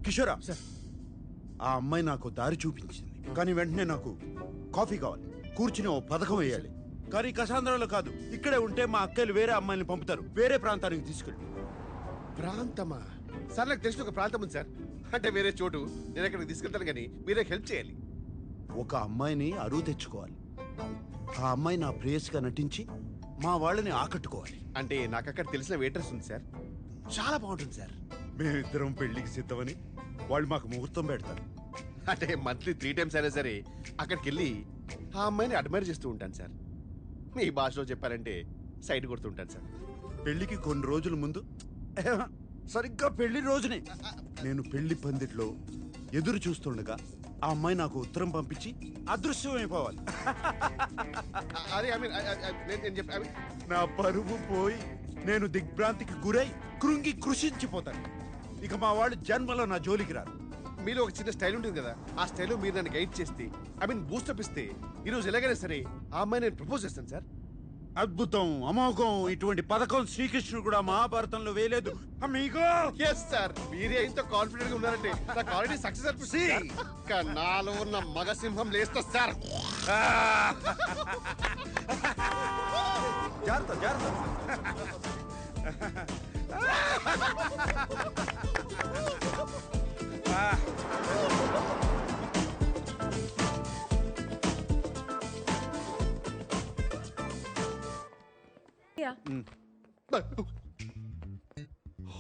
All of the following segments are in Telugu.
కిషోరా సార్, ఆ అమ్మాయి నాకు దారి చూపించింది, కానీ వెంటనే నాకు కాఫీ కావాలి, కూర్చుని ఓ పథకం వేయాలి. కానీ కసాంధ్రాలో కాదు, ఇక్కడే ఉంటే మా అక్కలు వేరే అమ్మాయిని పంపుతారు, వేరే ప్రాంతానికి తీసుకెళ్ళి. ప్రాంతమా సార్? నాకు తెలిసిన ఒక ప్రాంతం ఉంది సార్, అంటే వేరే చోటు. నేను అక్కడికి తీసుకెళ్తాను, కానీ మీరే హెల్ప్ చేయాలి. ఒక అమ్మాయిని అరువు తెచ్చుకోవాలి. ఆ అమ్మాయి నా ప్రేయస్గా నటించి మా వాళ్ళని ఆకట్టుకోవాలి. అంటే నాకు అక్కడ తెలిసిన వెయిటర్స్ ఉంది సార్, చాలా బాగుంటుంది సార్. మేమిద్దరం పెళ్లికి సిద్ధమని వాళ్ళు మాకు ముహూర్తం పెడతారు. అంటే మంత్లీ 3 times అయినా సరే అక్కడికి వెళ్ళి ఆ అమ్మాయిని అడ్మైర్ చేస్తూ ఉంటాను సార్. మీ భాషలో చెప్పారంటే సైడ్ కొడుతుంటాను సార్. పెళ్లికి కొన్ని రోజుల ముందు, సరిగ్గా పెళ్లి రోజునే నేను పెళ్లి పందిట్లో ఎదురు చూస్తుండగా ఆ అమ్మాయి నాకు ఉత్తరం పంపించి అదృశ్యమైపోవాలి. అదే నేను చెప్పి నా పరువు పోయి నేను దిగ్భ్రాంతికి గురై కృంగి కృషించిపోతాను. ఇక మా వాళ్ళు జన్మలో నా జోలికి రారు. మీలో ఒక చిన్న స్టైల్ ఉంటుంది కదా, ఆ స్టైల్లో మీరు నన్ను గైడ్ చేస్తే, బూస్టప్ ఇస్తే, ఈరోజు ఎలాగైనా సరే ఆ అమ్మాయి నేను ప్రపోజ్ చేస్తాను సార్. అద్భుతం, అమోఘం, ఇటువంటి పథకం శ్రీకృష్ణుడు కూడా మహాభారతంలో వేయలేదు. అమ్మీగో ఎస్ సార్, మీరే ఇంత కాన్ఫిడెంట్ గా ఉన్నారంటే నాకు ఆల్రెడీ సక్సెస్ అనిపిస్తుంది. నాలో ఉన్న మగ సింహం లేస్తా సార్. జాగ్రత్త జాగ్రత్త.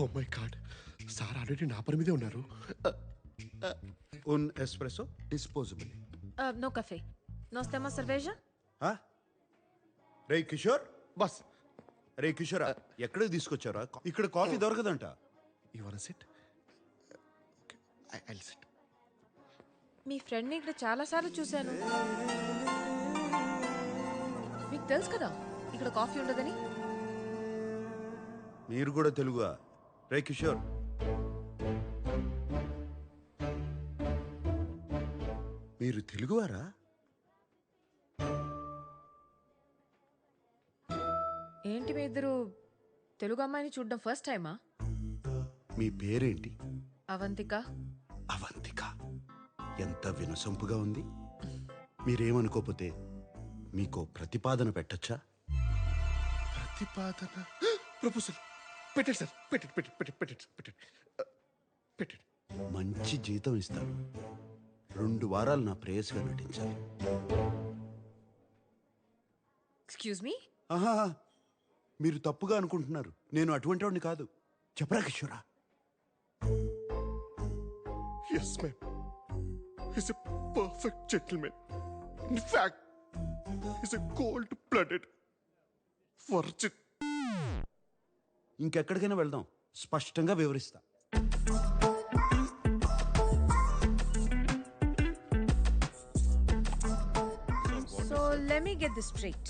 Oh my god, sir already నా పని మీదే ఉన్నారు. Un espresso disposable. No café. Nós temos cerveja? రే కిషోర్, బస్ రే కిషోర్, ఎక్కడికి తీసుకొచ్చారా? ఇక్కడ కాఫీ దొరకదంట. You want sit? I sit. మీ ఫ్రెండ్ని ఇక్కడ చాలా సార్లు చూశాను. మీకు తెలుసు కదా ఇక్కడ కాఫీ ఉండదని. మీరు కూడా తెలుగుగా? రే కిషోర్, మీరు తెలుగువారా? ఏంటి మీ ఇద్దరు తెలుగు అమ్మాయిని చూడడం ఫస్ట్ టైమా? మీ పేరేంటి? అవంతిక. అవంతిక, ఎంత వినసొంపుగా ఉంది. మీరేమనుకోపోతే మీకో ప్రతిపాదన పెట్టచ్చా? ప్రతిపాదన? ప్రపోజల్ పెట్టండి సార్, పెట్టండి. మంచి జీతం ఇస్తాను. 2 వారాలు నా ప్రేయస్గా నటించాలి. Excuse me? ఆహా, మీరు తప్పుగా అనుకుంటున్నారు. నేను అటువంటి వాడిని కాదు. చెప్పరా కిషోరా? Yes ma'am, is a perfect gentleman. In fact is a cold blooded virgin. ఇంకెక్కడికైనా వెళ్దాం, స్పష్టంగా వివరిస్తా. So let me get this straight.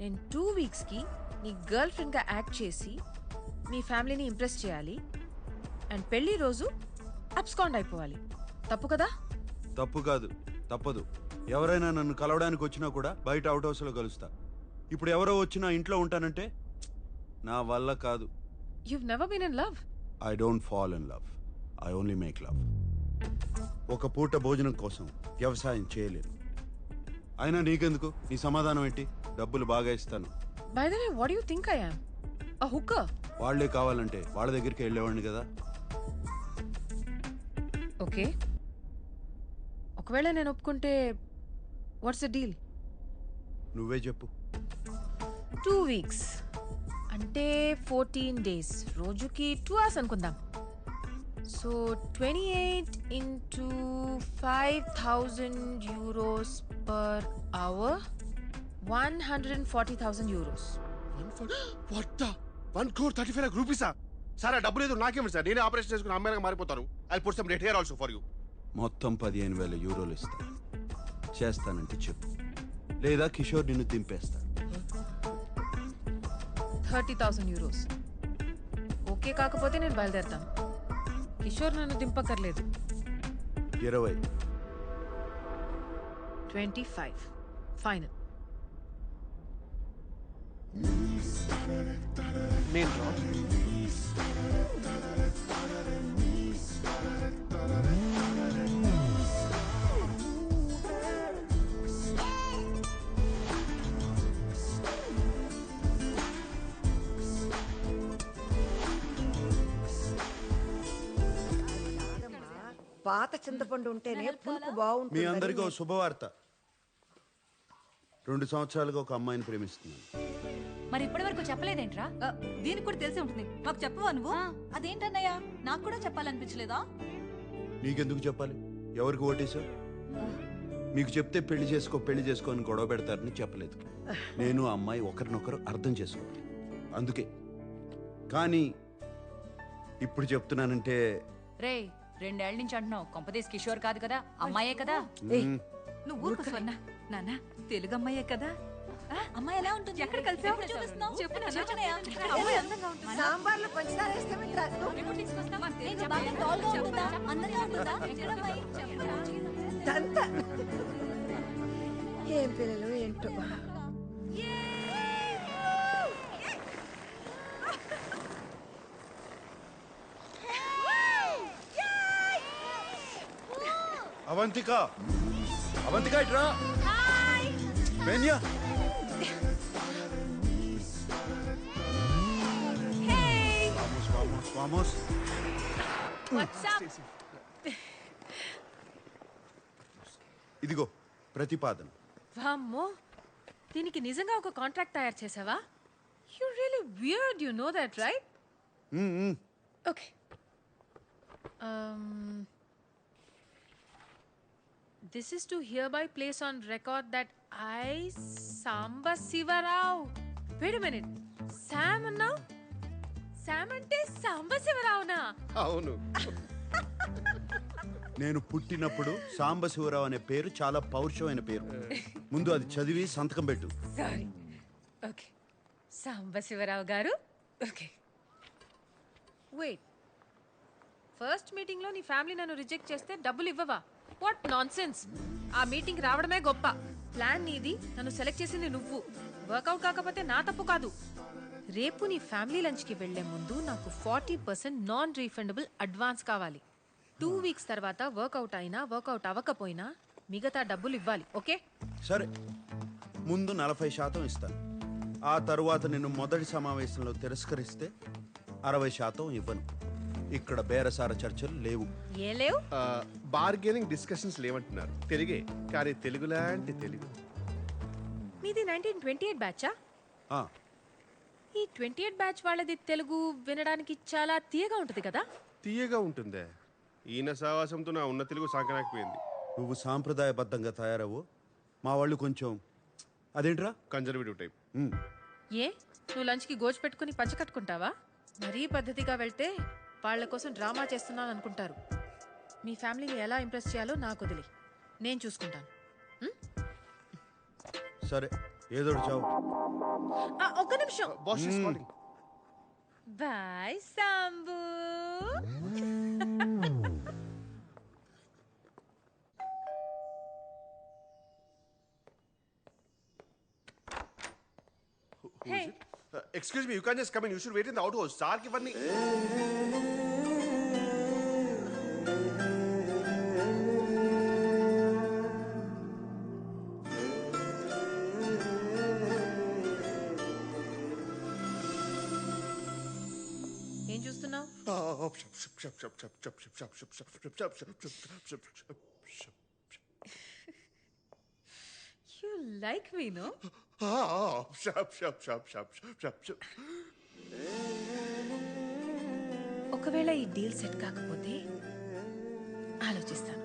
నేను 2 వీక్స్కి నీ గర్ల్ ఫ్రెండ్గా యాక్ట్ చేసి మీ ఫ్యామిలీని ఇంప్రెస్ చేయాలి అండ్ పెళ్లి రోజు అబ్స్కాండ్ అయిపోవాలి. తప్పు కదా? తప్పు కాదు, తప్పదు. ఎవరైనా నన్ను కలవడానికి వచ్చినా కూడా బయట అవుట్ హౌస్లో కలుస్తా. ఇప్పుడు ఎవరో వచ్చినా ఇంట్లో ఉంటానంటే నా వల్ల కాదు. You've never been in love? I don't fall in love. I only make love. ఒక పూట భోజనం కోసం వ్యవసాయం చేయలేను. అయినా నీకెందుకు? నీ సమాధానం ఏంటి? డబ్బులు బాగా ఇస్తాను. By the way, what do you think I am? A hooker? వాళ్లే కావాలంటే వాళ్ళ దగ్గరికి వెళ్ళేవాడిని కదా. ఓకే, ఒకవేళ నేను ఒప్పుకుంటే వాట్స్ ద డీల్? నువ్వే చెప్పు. 2 వీక్స్ అంటే 14 days, రోజుకి 2 hours అనుకుందాం. So 28 into 5,000 euros per hour, 140,000 euros. What the 1,35 lakh rupees? Sir ఆ డబ్బు లేదు, నాకేమి సార్? నేనే ఆపరేషన్ చేసుకుని అమ్మాయిగా మారిపోతాను. I put some red hair also for you. మొత్తం 15,000 యూరోలు ఇస్తా. చేస్తానంటే చెప్పు, లేదా కిషోర్ నిన్ను దింపేస్తా. 30,000 euros. ఓకే కాకపోతే నేను బయలుదేరుతాను. కిషోర్ నన్ను దింపకర్లేదు. 20. 25 ఫైనల్. నేను పాత చింతపండు ఉంటేనే పులుపు మీ బాగుంటుంది. అందరికీ ఓ శుభవార్త. 2 సంవత్సరాలుగా ఒక అమ్మాయిని ప్రేమిస్తున్నాను. మరి ఇప్పటి వరకు చెప్పలేదేంట్రా? దీనికి కూడా తెలిసి ఉంటుంది. మాకు చెప్పవా నువ్వు? అదేంటన్నయ్య, నాకు కూడా చెప్పాలనిపించలేదా? నీకెందుకు చెప్పాలి? ఎవరికి ఓటేశావు? మీకు చెప్తే పెళ్లి చేసుకో అని గొడవ పెడతారని చెప్పలేదు. నేను ఆ అమ్మాయి ఒకరినొకరు అర్థం చేసుకోవాలి, అందుకే. కానీ ఇప్పుడు చెప్తున్నానంటే రే, 2 ఏళ్ల నుంచి అంటున్నావు. కొంపదేశ్ కిషోర్ కాదు కదా, అమ్మాయే కదా. నువ్వు ఊరుకో స్వర్ణ. నాన్న తెలుగు అమ్మాయే కదా. అమ్మాయి ఎలా ఉంటుంది? ఎక్కడ కలిసావు? ఎప్పుడు చూపిస్తున్నావు? చెప్పు నాన్న. చెప్పనయ్యా. అమ్మాయి అందంగా ఉంటుంది. సాంబార్లో పంచదార వేస్తామేంట్రా? ఎప్పుడు తీసుకొస్తావా? ఏంటి, బాగా టాల్గా ఉంటుందా? అందంగా ఉంటుందా? ఎక్కడ అమ్మాయి? దంతా. ఏం పిల్లలు ఏంటో. అవంతిక, అవంతిక ఇట్రా. బెన్యా, వామోస్, వామోస్. ఇదిగో ప్రతిపాదన. వామ్మో, దీనికి నిజంగా ఒక కాంట్రాక్ట్ తయారు చేసావా? You really weird, you know that right? Okay. This is to hereby place on record that I, Samba Sivarao. Wait a minute. Sam now? Sam ante Samba Sivarao na? అవును. నేను పుట్టినప్పుడు సాంబశివరావు అనే పేరు చాలా పౌరుషమైన పేరు. ముందు అది చదివి సంతకం పెట్టు. Sorry. Okay. Samba Sivarao garu. Okay. Wait. First meeting లో నీ ఫ్యామిలీ నన్ను రిజెక్ట్ చేస్తే డబ్బులు ఇవ్వవా? What nonsense. ఆ మీటింగ్ రావడమే గొప్ప. ప్లాన్ నీది, నన్ను సెలెక్ట్ చేసింది నువ్వు. వర్కౌట్ కాకపోతే నా తప్పు కాదు. రేపు నీ ఫ్యామిలీ లంచ్కి వెళ్లే ముందు నాకు 40% నాన్ రీఫండబుల్ అడ్వాన్స్ కావాలి. 2 వీక్స్ తర్వాత వర్కౌట్ అయినా వర్కౌట్ అవ్వకపోయినా మిగతా డబ్బులు ఇవ్వాలి. ఓకే? సరే, ముందు 40% ఇస్తాను. ఆ తరువాత నిన్ను మొదటి సమావేశంలో తిరస్కరిస్తే 60% ఇవ్వను. ఇక్కడ బేరసార చర్చలు లేవు. ఏ లేవు? బార్గెనింగ్ డిస్కషన్స్ లేవంటున్నారు. తెలుగే, కానీ తెలుగు లాంటి తెలుగు. మీది 1928 బ్యాచా? ఆ, ఈ 28 బ్యాచ్ వాళ్ళది తెలుగు వినడానికి చాలా తీయగా ఉంటుంది కదా? తీయగా ఉంటుందే. ఈయన సావాసంతో నా ఉన్న తెలుగు సాకనాకపోయింది. నువ్వు సాంప్రదాయబద్ధంగా తయారవు, మా వాళ్ళు కొంచెం అదేంట్రా కన్జర్వేటివ్ టైప్. ఏ, నువ్వు లంచ్కి గోజు పెట్టుకుని పంచ కట్టుకుంటావా? మరీ పద్ధతిగా వెళ్తే వాళ్ళ కోసం డ్రామా చేస్తున్నాను అనుకుంటారు. మీ ఫ్యామిలీని ఎలా ఇంప్రెస్ చేయాలో నాకు వదిలి, నేను చూసుకుంటాను. సరే, ఏదో చావు. ఒక్క నిమిషం. Boss is calling. Bye Sambu. Hey. Excuse me, you can't just come in. You should wait in the outhouse. Sark ఇవన్నీ. ఏం చూస్తున్నావు? You like me no? ఒకవేళ ఈ డీల్ సెట్ కాకపోతే ఆలోచిస్తాను.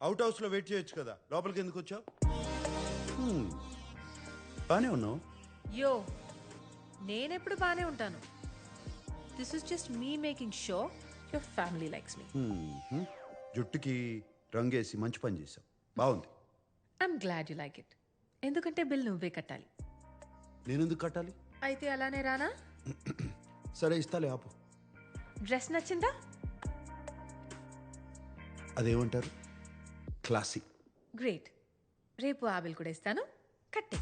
అవుట్ హౌస్ లో వెయిట్ చేయొచ్చు కదా, లోపలికి ఎందుకు వచ్చావు? బానే ఉన్నావు. యో, నేనెప్పుడు బానే ఉంటాను. This is just me making show your family likes me. జుట్టుకి రంగేసి మంచి పని చేసావు, బాగుంది. I'm glad you like it. ఎందుకంటే బిల్ నువ్వే కట్టాలి. నేనెందుకు కట్టాలి? అయితే అలానే రానా? సరే, ఇస్తాలే, ఆపు. డ్రెస్ నచ్చిందా? అదేమంటారు, క్లాసిక్. గ్రేట్. రేపు ఆ బిల్ కూడా ఇస్తాను, కట్టే.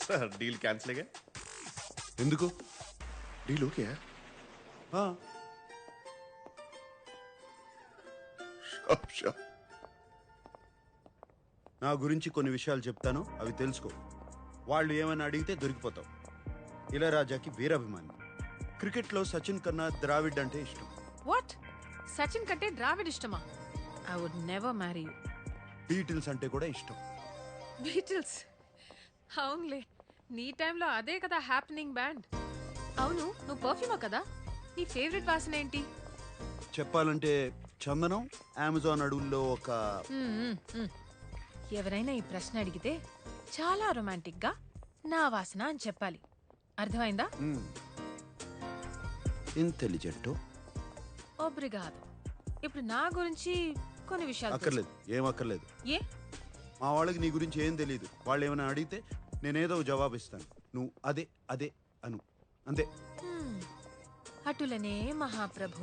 Sir, deal cancel. ఎందుకు? Deal okay. నా గురించి కొన్ని విషయాలు చెప్తాను, అవి తెలుసుకో. వాళ్ళు ఏమైనా అడిగితే దొరికిపోతావు. ఇళయరాజాకి వీరాభిమాని. క్రికెట్లో సచిన్ కన్నా ద్రావిడ్ అంటే ఇష్టం. వాట్? సచిన్ కంటే ద్రావిడ్ ఇష్టమా? I would never marry you. Beatles అంటే కూడా ఇష్టం. బీటిల్స్? అవునులే, నీ టైంలో అదే కదా హ్యాపెనింగ్ బ్యాండ్. అవును, నువ్వు పర్ఫ్యూమా కదా? నీ ఫేవరెట్ వాసన ఏంటి? చెప్పాలంటే చందనం, అమెజాన్ అడవుల్లో ఒక ఎవరైనా ఈ ప్రశ్న అడిగితే చాలా రొమాంటిక్ గా నా వాసన అని చెప్పాలి. అర్థమైందా? ఇంటెలిజెంట్. ఒబ్రిగాదో. ఇప్పుడు నా గురించి కొన్ని విషయాలు అక్కర్లేదు, ఏం అక్కర్లేదు. ఏ? మా వాళ్ళకి నీ గురించి ఏం తెలియదు. వాళ్ళు ఏమైనా అడిగితే నేనేదో జవాబు ఇస్తాను, నువ్వు అదే అదే అను, అంతే. అటులనే మహాప్రభు.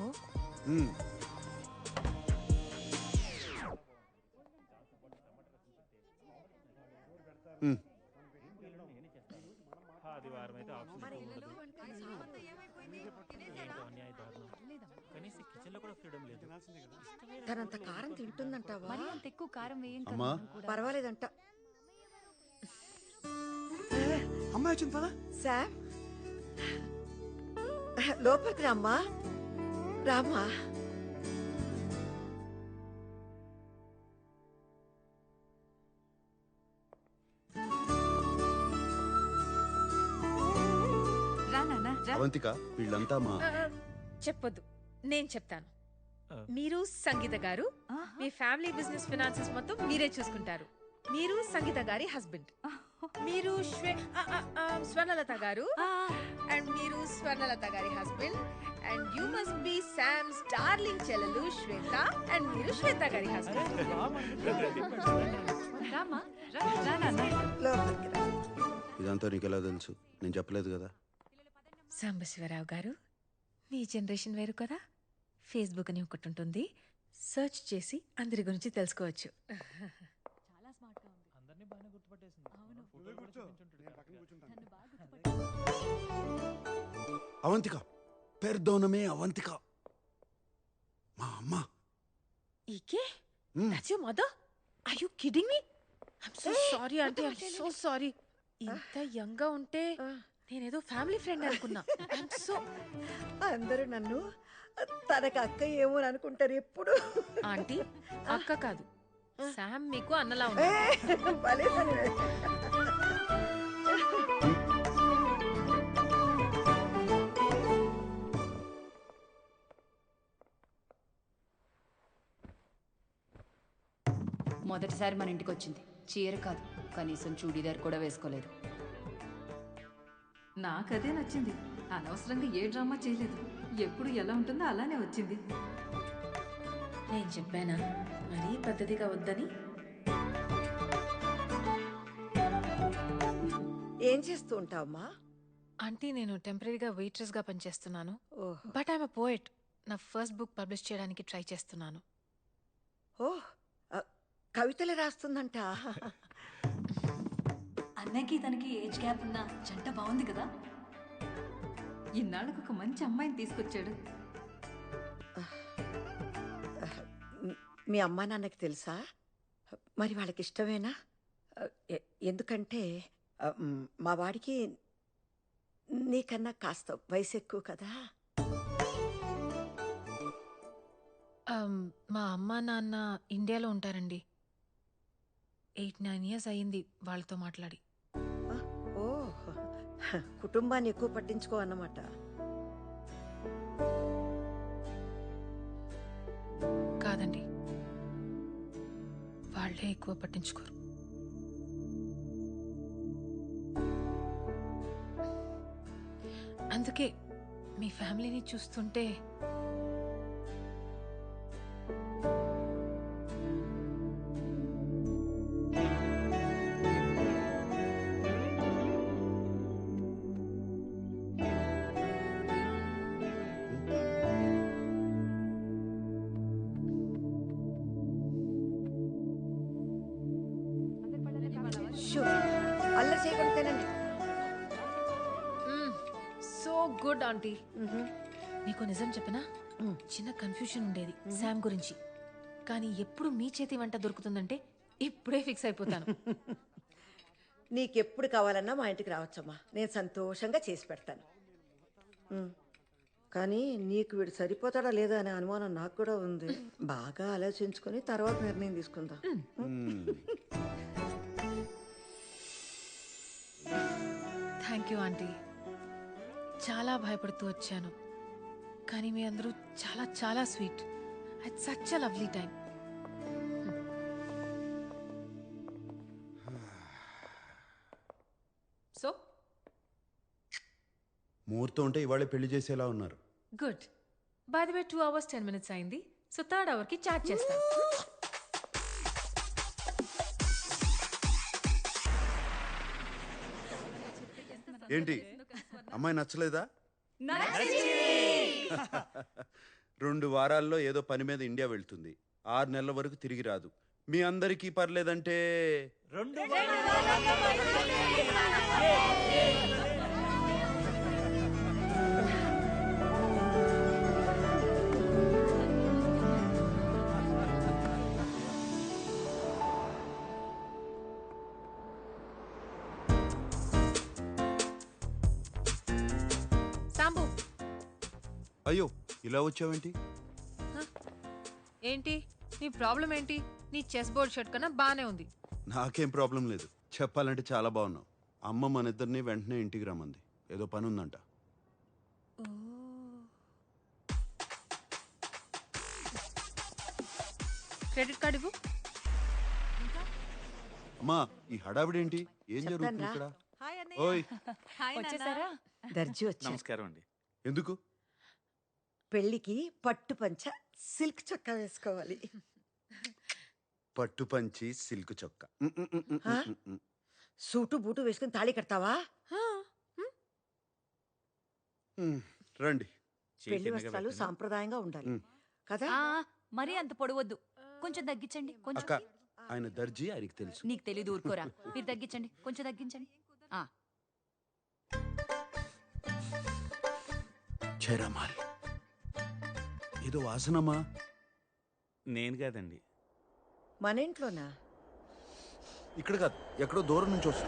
తనంత కారం తింటుందంటావా? మరి అంత ఎక్కువ కారం వేయం అమ్మా, పర్వాలేదంట. అమ్మాయి వచ్చింది పదా. శామ్, లోపలికి రామ్మా. రామ్మా. రా నాన్న రా. అవంతిక, వీళ్ళంతా మా చెప్పొద్దు, నేను చెప్తాను. మీరు సంగీత గారు, మీ ఫ్యామిలీ బిజినెస్ ఫినాన్సెస్ మొత్తం మీరే చూసుకుంటారు. మీరు సంగీత గారి హస్బెండ్. మీరు స్వర్ణలత గారు, అండ్ మీరు Swarnalatha garu husband. And you must be Sam's darling చెల్లెలు శ్వేత, అండ్ మీరు శ్వేత గారి హస్బెండ్. రామా రా రా నాన్న. లోపలికి రా. ఇదంతా నీకు ఎలా తెలుసు? నేను చెప్పలేదు కదా. సాంబశివరావు గారు, మీ జనరేషన్ వేరు కదా. ఫేస్బుక్ అని ఒకటి ఉంటుంది, సెర్చ్ చేసి అందరి గురించి తెలుసుకోవచ్చు. అవంతిక, పెర్దోనమే అవంతిక, మా అమ్మ. ఈకే? That's your mother? Are you kidding me? I'm so sorry auntie, I'm so sorry. ఇంత యంగ్ గా ఉంటే నేనేదో ఫ్యామిలీ ఫ్రెండ్ అనుకున్నా. I'm so... అందరూ నన్ను తనకు అక్క ఏమో అని అనుకుంటారు ఎప్పుడు. ఆంటీ, అక్క కాదు, శామ్ మీకు అన్నలా ఉన్నాడు. భలే భలే. మొదటిసారి మన ఇంటికి వచ్చింది. చీర కాదు, కనీసం చూడీదార్ కూడా వేసుకోలేదు. నాకదే నచ్చింది. అనవసరంగా ఏ డ్రామా చేయలేదు. ఎప్పుడు ఎలా ఉంటుందో అలానే వచ్చింది. నేను చెప్పానా మరీ పద్ధతిగా వద్దని? ఏం చేస్తూ ఉంటావమ్మా? ఆంటీ, నేను టెంపరీగా వెయిట్రెస్ గా పనిచేస్తున్నాను. ఓహ్, బట్ ఐఎమ్ ఎ పోయెట్. నా ఫస్ట్ బుక్ పబ్లిష్ చేయడానికి ట్రై చేస్తున్నాను. ఓహ్, కవితలు రాస్తుందంట. అన్నకి తనకి ఏజ్ గ్యాప్ ఉన్న జంట బాగుంది కదా. ఇన్నాళ్ళకు ఒక మంచి అమ్మాయిని తీసుకొచ్చాడు. మీ అమ్మా నాన్నకి తెలుసా? మరి వాళ్ళకి ఇష్టమేనా? ఎందుకంటే మా వాడికి నీకన్నా కాస్త వయసు ఎక్కువ కదా. మా అమ్మ నాన్న ఇండియాలో ఉంటారండి. 8-9 years అయ్యింది వాళ్ళతో మాట్లాడి. ఓ, కుటుంబాన్ని ఎక్కువ పట్టించుకో అన్నమాట. కాదండి, వాళ్ళే ఎక్కువ పట్టించుకోరు. అందుకే మీ ఫ్యామిలీని చూస్తుంటే అల్లరి చేయకుండా తినండి. So good aunty. నీకు నిజం చెప్పనా? చిన్న కన్ఫ్యూషన్ ఉండేది శామ్ గురించి. కానీ ఎప్పుడు మీ చేతి వంట దొరుకుతుందంటే ఇప్పుడే ఫిక్స్ అయిపోతాను. నీకెప్పుడు కావాలన్నా మా ఇంటికి రావచ్చమ్మా, నేను సంతోషంగా చేసి పెడతాను. కానీ నీకు వీడు సరిపోతాడా లేదా అనే అనుమానం నాకు కూడా ఉంది. బాగా ఆలోచించుకొని తర్వాత నిర్ణయం తీసుకుందాం. Thank you aunty. చాలా భయపడుతూ వచ్చాను, కానీ మీ అందరూ చాలా చాలా sweet. At such a lovely time. So ముహూర్తం ఉంటే ఇవాళ పెళ్లి చేసేలా ఉన్నారు. Good. By the way 2 hours 10 minutes అయింది. సో 3rd hourకి చాట్ చేస్తాను. ఏంటి అమ్మాయి నచ్చలేదా? 2 వారాల్లో ఏదో పని మీద ఇండియా వెళ్తుంది. 6 నెలల వరకు తిరిగి రాదు. మీ అందరికీ పర్లేదంటే సాంబు, అయ్యో ఇలా వచ్చావేంటి? ఏంటి నీ ప్రాబ్లం ఏంటి? నీ చెస్ బోర్డ్ షర్ట్ కన్నా బానే ఉంది. నాకేం ప్రాబ్లం లేదు. చెప్పాలంటే చాలా బాగున్నావు. అమ్మ మన ఇద్దరిని వెంటనే ఇంటికి రమ్మంది. ఏదో పని ఉందంట. క్రెడిట్ కార్డ్ ఇవ్వు. అమ్మా ఈ హడావిడేంటి? ఏం జరుగుతుంది ఇక్కడ? ఓయ్ వచ్చేసారా? దర్జీ వచ్చా. నమస్కారం అండి. ఎందుకు? పెళ్లికి పట్టు పంచ సిల్క్ చొక్కా వేసుకోవాలి. పట్టు పంచి సిల్క్ చొక్కా. సూటు బూటు వేసుకుని తాళి కడతావా? రండి. పెళ్లి వస్త్రాలు సాంప్రదాయంగా ఉండాలి కదా. మరీ అంత పొడవద్దు, కొంచెం తగ్గించండి. కొంచెం అక్క ఆయన దర్జీ, ఆయనకి తెలుసు. నీకు తెలీదు, ఊరుకోరా. మీరు తగ్గించండి, కొంచెం తగ్గించండి. చేరామాల్ ఏదో వాసనమ్మా. నేను కాదండి. మన ఇంట్లోనా? ఇక్కడ కాదు, ఎక్కడో దూరం నుంచి వస్తుంది.